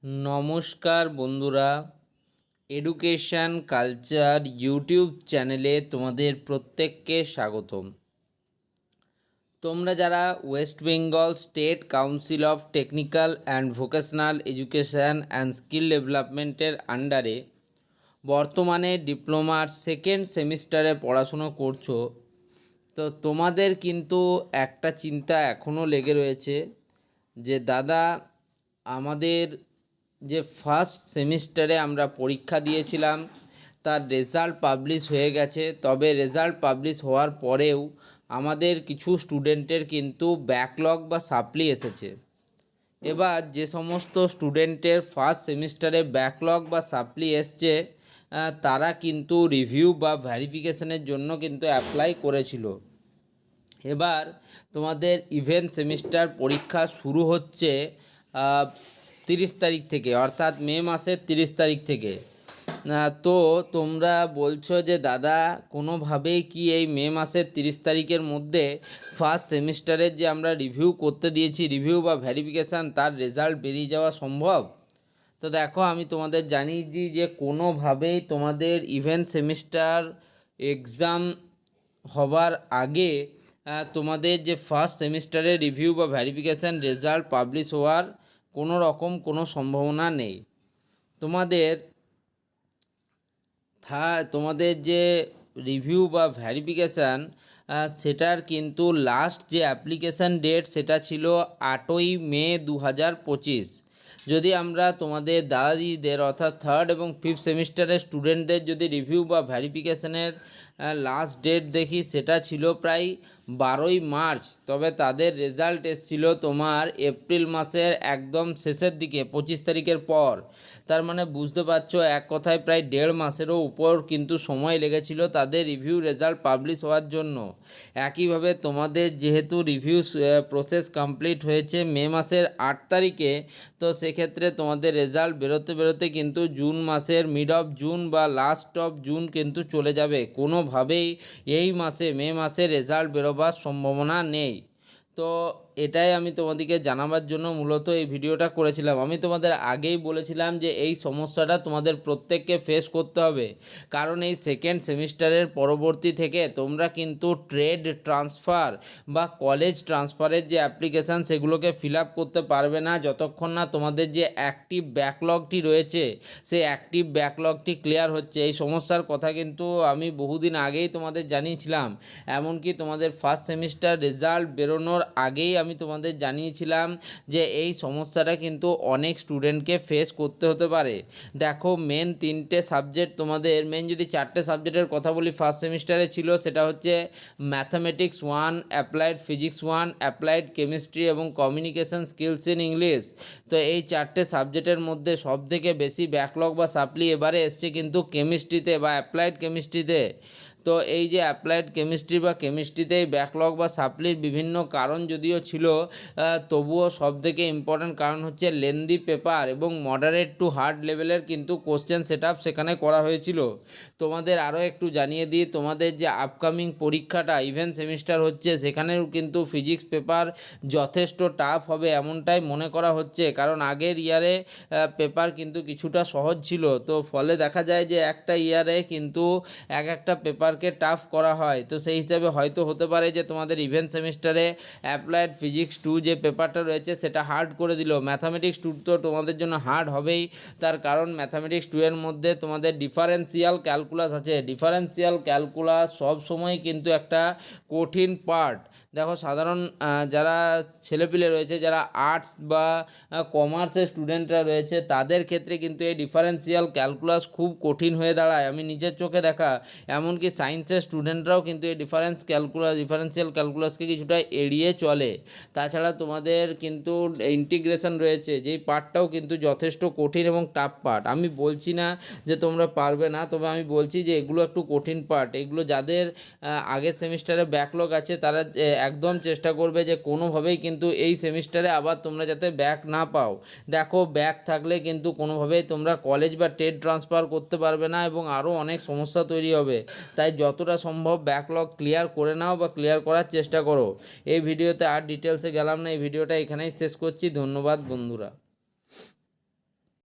নমস্কার বন্ধুরা, education culture YouTube চ্যানেলে তোমাদের প্রত্যেককে স্বাগতম। তোমরা যারা West Bengal state council of technical and vocational education and skill ডেভেলপমেন্টের আন্ডারে বর্তমানে ডিপ্লোমার সেকেন্ড সেমিস্টারে পড়াশুনো করছো, তো তোমাদের কিন্তু একটা চিন্তা এখনও লেগে রয়েছে যে দাদা, আমাদের যে ফার্স্ট সেমিস্টারে আমরা পরীক্ষা দিয়েছিলাম তার রেজাল্ট পাবলিশ হয়ে গেছে, তবে রেজাল্ট পাবলিশ হওয়ার পরেও আমাদের কিছু স্টুডেন্টের কিন্তু ব্যাকলগ বা সাপ্লি এসেছে। এবার যে সমস্ত স্টুডেন্টের ফার্স্ট সেমিস্টারে ব্যাকলগ বা সাপ্লি এসছে তারা কিন্তু রিভিউ বা ভ্যারিফিকেশনের জন্য কিন্তু অ্যাপ্লাই করেছিল। এবার তোমাদের ইভেন্ট সেমিস্টার পরীক্ষা শুরু হচ্ছে 30 তারিখ থেকে, অর্থাৎ মে মাসের 30 তারিখ থেকে। তো তোমরা বলছো যে দাদা, কোনোভাবেই কি এই মে মাসের 30 তারিখের মধ্যে ফার্স্ট সেমিস্টারের যে আমরা রিভিউ করতে দিয়েছি, রিভিউ বা ভ্যারিফিকেশান, তার রেজাল্ট বেরিয়ে যাওয়া সম্ভব? তো দেখো, আমি তোমাদের জানিয়ে দিই যে কোনোভাবেই তোমাদের ইভেন্ট সেমিস্টার এক্সাম হবার আগে তোমাদের যে ফার্স্ট সেমিস্টারের রিভিউ বা ভ্যারিফিকেশান রেজাল্ট পাবলিশ হওয়ার কোনো রকম কোনো সম্ভাবনা নেই। তোমাদের যে রিভিউ বা ভ্যারিফিকেশান সেটার কিন্তু লাস্ট যে অ্যাপ্লিকেশান ডেট সেটা ছিল 8ই মে 2025। যদি আমরা তোমাদের দাদা দিদিদের অর্থাৎ থার্ড এবং ফিফথ সেমিস্টারের স্টুডেন্টদের যদি রিভিউ বা ভ্যারিফিকেশানের লাস্ট ডেট দেখি, সেটা ছিল প্রায় 12ই মার্চ। তবে তাদের রেজাল্ট এসেছিল তোমার এপ্রিল মাসের একদম শেষের দিকে, 25 তারিখের পর। তার মানে বুঝতে পারছো, এক কথায় প্রায় 1.5 মাসেরও উপর কিন্তু সময় লেগেছিল তাদের রিভিউ রেজাল্ট পাবলিশ হওয়ার জন্য। একইভাবে তোমাদের যেহেতু রিভিউ প্রসেস কমপ্লিট হয়েছে মে মাসের 8 তারিখে, তো সেক্ষেত্রে তোমাদের রেজাল্ট বেরোতে বেরোতে কিন্তু জুন মাসের মিড অফ জুন বা লাস্ট অফ জুন কিন্তু চলে যাবে। কোনোভাবেই এই মাসে মে মাসে রেজাল্ট বেরোবার সম্ভাবনা নেই। তো এটাই আমি তোমাদেরকে জানাবার জন্য মূলত এই ভিডিওটা করেছিলাম। আমি তোমাদের আগেই বলেছিলাম যে এই সমস্যাটা তোমাদের প্রত্যেককে ফেস করতে হবে, কারণ এই সেকেন্ড সেমিস্টারের পরবর্তী থেকে তোমরা কিন্তু ট্রেড ট্রান্সফার বা কলেজ ট্রান্সফারের যে অ্যাপ্লিকেশান সেগুলোকে ফিল আপ করতে পারবে না যতক্ষণ না তোমাদের যে অ্যাক্টিভ ব্যাকলগটি রয়েছে সেই অ্যাক্টিভ ব্যাকলগটি ক্লিয়ার হচ্ছে। এই সমস্যার কথা কিন্তু আমি বহুদিন আগেই তোমাদের জানিয়েছিলাম, এমনকি তোমাদের ফার্স্ট সেমিস্টার রেজাল্ট বেরোনোর আগেই আমি তোমাদের জানিয়েছিলাম যে এই সমস্যাটা কিন্তু অনেক স্টুডেন্টকে ফেস করতে হতে পারে। দেখো, মেন 3টে সাবজেক্ট, তোমাদের মেন যদি 4টে সাবজেক্টের কথা বলি ফার্স্ট সেমিস্টারে ছিল, সেটা হচ্ছে mathematics 1, applied physics 1, applied chemistry এবং কমিউনিকেশন স্কিলস ইন ইংলিশ। তো এই 4টে সাবজেক্টের মধ্যে সবথেকে বেশি ব্যাকলগ বা সাপ্লি এবারে এসছে কিন্তু কেমিস্ট্রিতে বা অ্যাপ্লাইড কেমিস্ট্রিতে। তো এই যে অ্যাপ্লাইড কেমিস্ট্রি বা কেমিস্ট্রিতেই ব্যাকলগ বা সাপ্লির বিভিন্ন কারণ যদিও ছিল, তবুও সবথেকে ইম্পর্ট্যান্ট কারণ হচ্ছে লেন্দি পেপার এবং মডারেট টু হার্ড লেভেলের কিন্তু কোশ্চেন সেট আপ সেখানে করা হয়েছিল। তোমাদের আরও একটু জানিয়ে দিই, তোমাদের যে আপকামিং পরীক্ষাটা ইভেন্ট সেমিস্টার হচ্ছে, সেখানেও কিন্তু ফিজিক্স পেপার যথেষ্ট টাফ হবে এমনটাই মনে করা হচ্ছে, কারণ আগের ইয়ারে পেপার কিন্তু কিছুটা সহজ ছিল। তো ফলে দেখা যায় যে একটা ইয়ারে কিন্তু একটা পেপারকে টাফ করা হয়। তো সেই হিসাবে হয়তো হতে পারে যে তোমাদের ইভেন্ট সেমিস্টারে অ্যাপ্লাইড ফিজিক্স 2 যে পেপারটা রয়েছে সেটা হার্ড করে দিল। ম্যাথামেটিক্স 2 তো তোমাদের জন্য হার্ড হবেই, তার কারণ ম্যাথামেটিক্স 2 এর মধ্যে তোমাদের ডিফারেন্সিয়াল ক্যালকুলাস আছে। ডিফারেন্সিয়াল ক্যালকুলাস সব সময় কিন্তু একটা কঠিন পার্ট। দেখো, সাধারণ যারা ছেলেপিলে রয়েছে, যারা আর্টস বা কমার্সের স্টুডেন্টরা রয়েছে, তাদের ক্ষেত্রে কিন্তু এই ডিফারেন্সিয়াল ক্যালকুলাস খুব কঠিন হয়ে দাঁড়ায়, আমি নিজের চোখে দেখা। এমনকি সায়েন্সের স্টুডেন্টরাও কিন্তু এই ডিফারেন্সিয়াল ক্যালকুলাসকে কিছুটা এড়িয়ে চলে। তাছাড়া তোমাদের কিন্তু ইন্টিগ্রেশন রয়েছে, যেই পার্টটাও কিন্তু যথেষ্ট কঠিন এবং টাফ পার্ট। আমি বলছি না যে তোমরা পারবে না, তবে আমি বলছি যে এগুলো একটু কঠিন পার্ট। এগুলো যাদের আগের সেমিস্টারে ব্যাকলগ আছে তারা একদম চেষ্টা করবে যে কোনোভাবেই কিন্তু এই সেমিস্টারে আবার তোমরা যাতে ব্যাক না পাও। দেখো, ব্যাক থাকলে কিন্তু কোনোভাবেই তোমরা কলেজ বা ট্রেড ট্রান্সফার করতে পারবে না এবং আরও অনেক সমস্যা তৈরি হবে। তাই যতটা সম্ভব ব্যাকলগ ক্লিয়ার করে নাও বা ক্লিয়ার করার চেষ্টা করো। এই ভিডিওতে আর ডিটেলসে গেলাম না, এই ভিডিওটা এখানেই শেষ করছি। ধন্যবাদ বন্ধুরা।